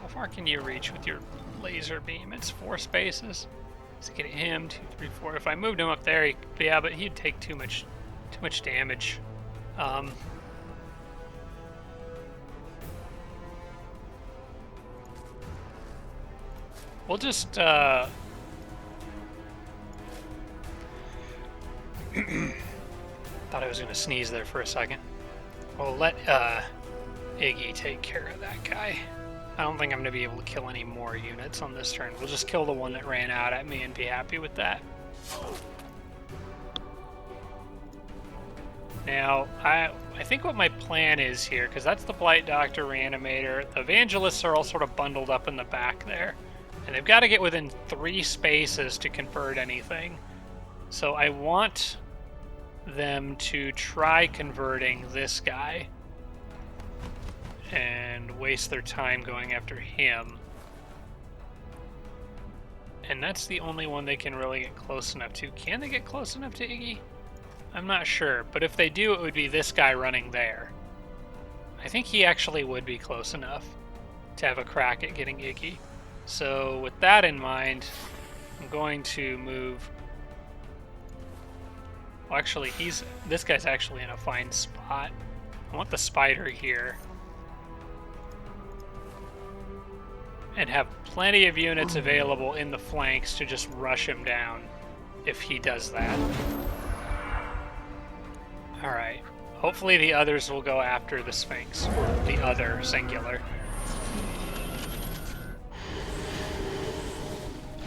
How far can you reach with your laser beam? It's 4 spaces. So get him, 2, 3, 4. If I moved him up there, yeah, but he'd take too much damage. We'll just thought I was gonna sneeze there for a second. We'll let Iggy take care of that guy. I don't think I'm gonna be able to kill any more units on this turn. We'll just kill the one that ran out at me and be happy with that. Now, I think what my plan is here, because that's the Blight Doctor Reanimator. The Evangelists are all sort of bundled up in the back there. And they've got to get within 3 spaces to convert anything. So I want them to try converting this guy and waste their time going after him. And that's the only one they can really get close enough to. Can they get close enough to Iggy? I'm not sure, but if they do, it would be this guy running there. I think he actually would be close enough to have a crack at getting Iggy. So with that in mind, I'm going to move... Well, actually, this guy's actually in a fine spot. I want the spider here. And have plenty of units available in the flanks to just rush him down if he does that. Alright. Hopefully the others will go after the Sphinx. The other singular.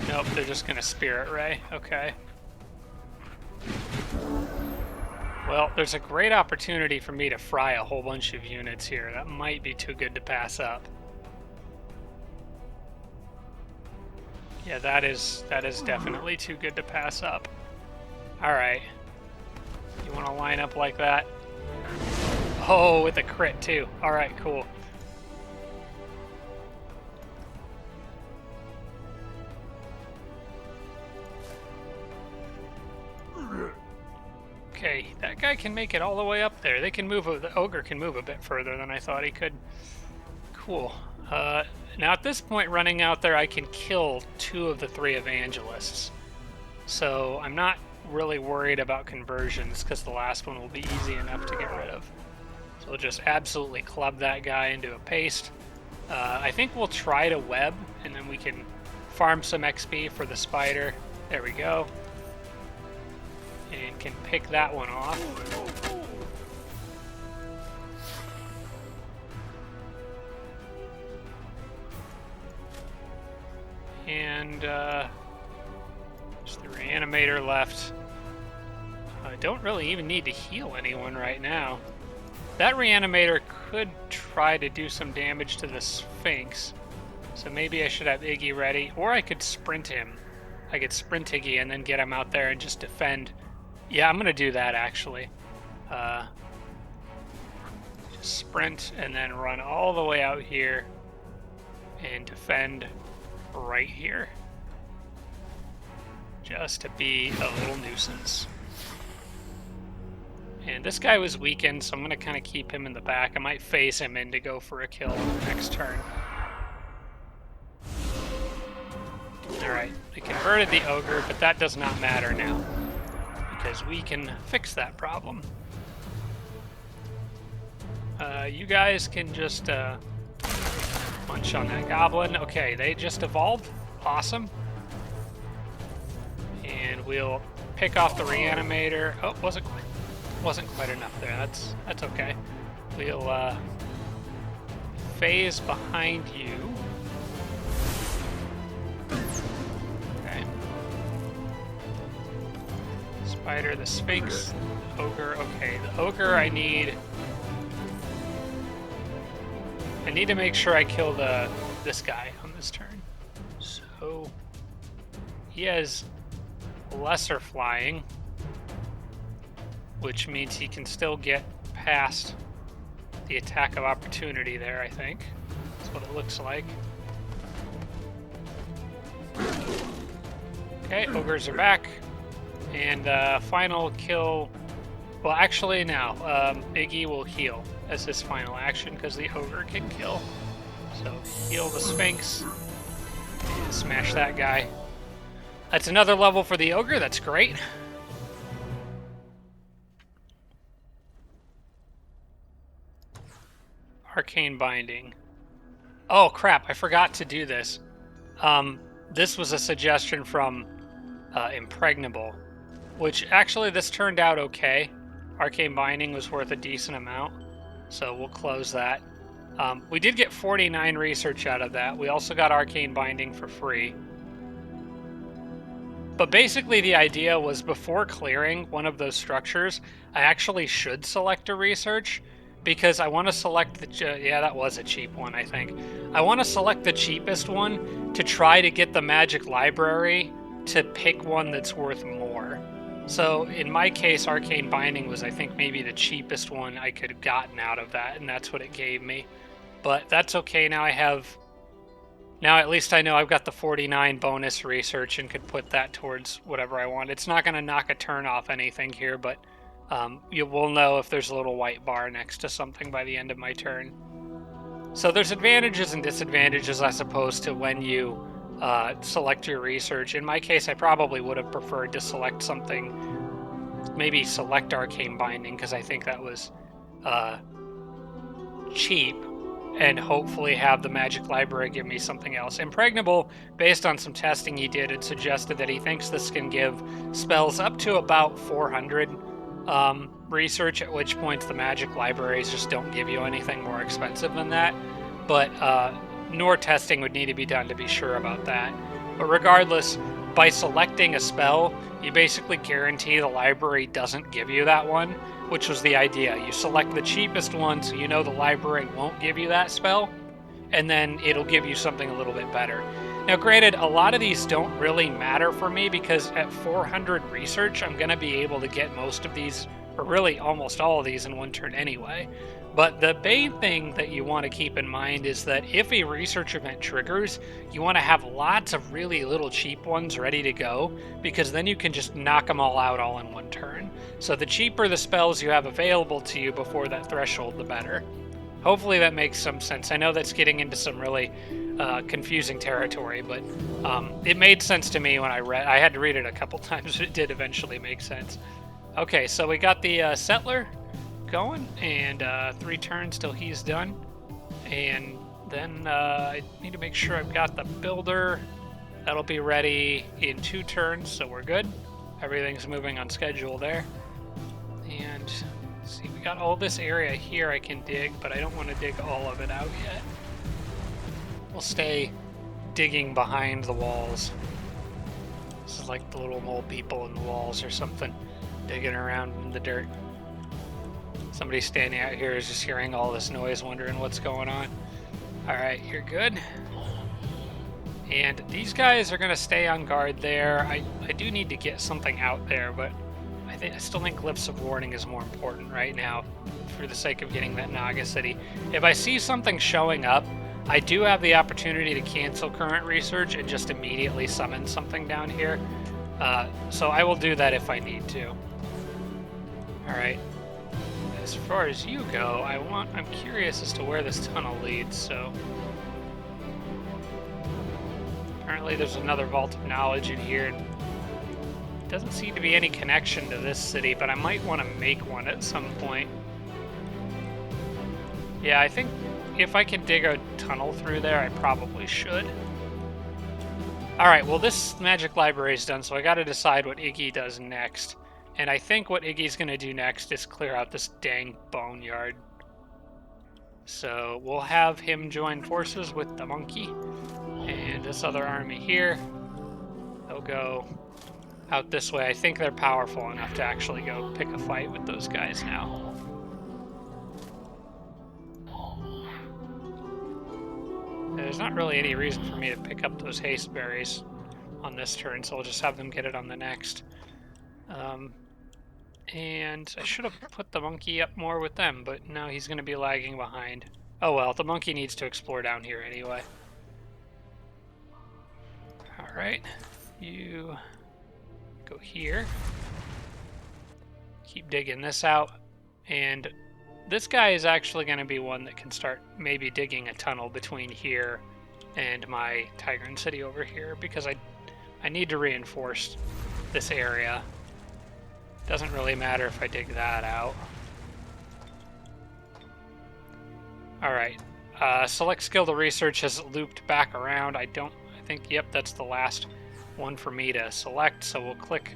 Nope, they're just gonna Spirit Ray. Okay. Well, there's a great opportunity for me to fry a whole bunch of units here. That might be too good to pass up. Yeah, that is definitely too good to pass up. Alright. You want to line up like that? Oh, with a crit too. Alright, cool. Okay, that guy can make it all the way up there. They can move, the ogre can move a bit further than I thought he could. Cool. Now at this point, running out there, I can kill 2 of the 3 evangelists. So I'm not really worried about conversions because the last one will be easy enough to get rid of. So we'll just absolutely club that guy into a paste. I think we'll try to web, and then we can farm some XP for the spider. There we go. And can pick that one off. And just the reanimator left. I don't really even need to heal anyone right now. That reanimator could try to do some damage to the Sphinx. So maybe I should have Iggy ready. Or I could sprint him. I could sprint Iggy and then get him out there and just defend. Yeah, I'm going to do that actually. Just sprint and then run all the way out here and defend right here. Just to be a little nuisance. And this guy was weakened, so I'm going to kind of keep him in the back. I might phase him in to go for a kill on the next turn. Alright, we converted the ogre, but that does not matter now, because we can fix that problem. You guys can just munch on that goblin. Okay, they just evolved. Awesome. And we'll pick off the reanimator. Oh, wasn't quite enough there. That's okay. We'll phase behind you. Okay. Spider, the Sphinx, ogre. Okay, the ogre I need to make sure I kill this guy on this turn. So he has lesser flying, which means he can still get past the attack of opportunity there, I think. That's what it looks like. Okay, ogres are back. And final kill. Well, actually, now, Iggy will heal as his final action because the ogre can kill. So, heal the Sphinx and smash that guy. That's another level for the ogre. That's great. Arcane Binding. Oh, crap. I forgot to do this. This was a suggestion from Impregnable, which actually this turned out okay. Arcane Binding was worth a decent amount, so we'll close that. We did get 49 research out of that. We also got Arcane Binding for free. But basically the idea was before clearing one of those structures, I actually should select a research because I want to select the... yeah, that was a cheap one, I think. I want to select the cheapest one to try to get the magic library to pick one that's worth more. So in my case, Arcane Binding was, I think, maybe the cheapest one I could have gotten out of that, and that's what it gave me. But that's okay. Now now at least I know I've got the 49 bonus research and could put that towards whatever I want. It's not going to knock a turn off anything here, but you will know if there's a little white bar next to something by the end of my turn. So there's advantages and disadvantages, I suppose, to when you select your research. In my case, I probably would have preferred to select something, maybe select Arcane Binding, because I think that was cheap, and hopefully have the magic library give me something else. Impregnable, based on some testing he did, it suggested that he thinks this can give spells up to about 400 research, at which point the magic libraries just don't give you anything more expensive than that. But more testing would need to be done to be sure about that. But regardless, by selecting a spell, you basically guarantee the library doesn't give you that one, which was the idea. You select the cheapest one so you know the library won't give you that spell, and then it'll give you something a little bit better. Now granted, a lot of these don't really matter for me because at 400 research, I'm going to be able to get most of these, or really almost all of these in one turn anyway. But the main thing that you want to keep in mind is that if a research event triggers, you want to have lots of really little cheap ones ready to go, because then you can just knock them all out all in one turn. So the cheaper the spells you have available to you before that threshold, the better. Hopefully that makes some sense. I know that's getting into some really confusing territory, but it made sense to me when I read. I had to read it a couple times, but it did eventually make sense. Okay, so we got the settler going, and 3 turns till he's done, and then I need to make sure I've got the builder. That'll be ready in 2 turns, so we're good. Everything's moving on schedule there. And let's see, we got all this area here I can dig, but I don't want to dig all of it out yet. We'll stay digging behind the walls. This is like the little mole people in the walls or something, digging around in the dirt. Somebody standing out here is just hearing all this noise, wondering what's going on. Alright, you're good. And these guys are going to stay on guard there. I do need to get something out there, but I still think Glyphs of Warning is more important right now for the sake of getting that Naga City. If I see something showing up, I do have the opportunity to cancel current research and just immediately summon something down here. So I will do that if I need to. Alright. As far as you go, I'm curious as to where this tunnel leads, so... Apparently there's another Vault of Knowledge in here. Doesn't seem to be any connection to this city, but I might want to make one at some point. Yeah, I think if I can dig a tunnel through there, I probably should. Alright, well this magic library is done, so I gotta decide what Iggy does next. And I think what Iggy's gonna do next is clear out this dang boneyard. So we'll have him join forces with the monkey and this other army here. They'll go out this way. I think they're powerful enough to actually go pick a fight with those guys now. There's not really any reason for me to pick up those haste berries on this turn, so I'll just have them get it on the next. And I should have put the monkey up more with them, but now he's going to be lagging behind. Oh well, the monkey needs to explore down here anyway. Alright, you go here. Keep digging this out. And this guy is actually going to be one that can start maybe digging a tunnel between here and my Tigran City over here, because I need to reinforce this area. Doesn't really matter if I dig that out. Alright. Select skill to research has looped back around. I think, yep, that's the last one for me to select, so we'll click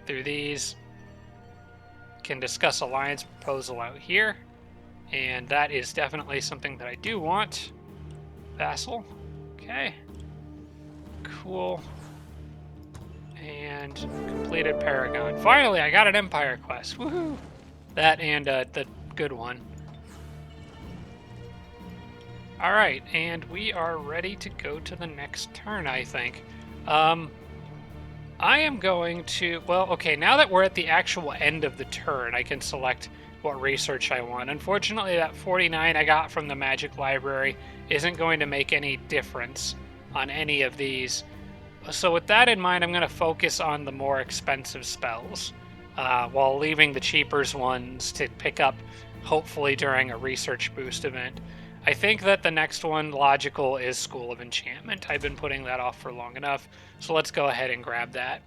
through these. Can discuss alliance proposal out here. And that is definitely something that I do want. Vassal. Okay. Cool. And completed Paragon. Finally, I got an Empire quest. Woohoo! That and the good one. Alright, and we are ready to go to the next turn, I think. I am going to... Well, okay, now that we're at the actual end of the turn, I can select what research I want. Unfortunately, that 49 I got from the Magic Library isn't going to make any difference on any of these. So with that in mind, I'm going to focus on the more expensive spells, while leaving the cheaper ones to pick up, hopefully during a research boost event. I think that the next one, logical, is School of Enchantment. I've been putting that off for long enough, so let's go ahead and grab that.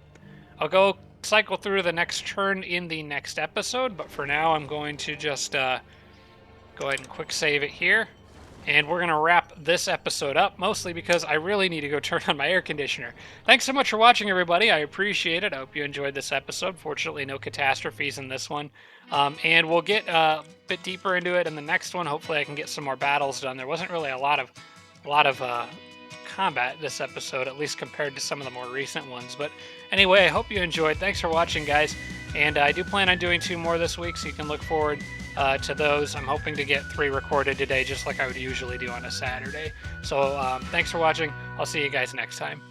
I'll go cycle through the next turn in the next episode, but for now I'm going to just go ahead and quick save it here. And we're going to wrap this episode up, mostly because I really need to go turn on my air conditioner. Thanks so much for watching, everybody. I appreciate it. I hope you enjoyed this episode. Fortunately, no catastrophes in this one. And we'll get a bit deeper into it in the next one. Hopefully I can get some more battles done. There wasn't really a lot of combat this episode, at least compared to some of the more recent ones. But anyway, I hope you enjoyed. Thanks for watching, guys. And I do plan on doing 2 more this week, so you can look forward to those. I'm hoping to get 3 recorded today, just like I would usually do on a Saturday. So thanks for watching. I'll see you guys next time.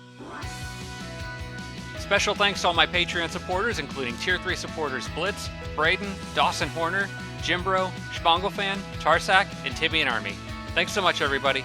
Special thanks to all my Patreon supporters, including Tier 3 supporters Blitz, Braden, Dawson Horner, Jimbro, Spanglefan, Tarsak, and Tibian Army. Thanks so much, everybody.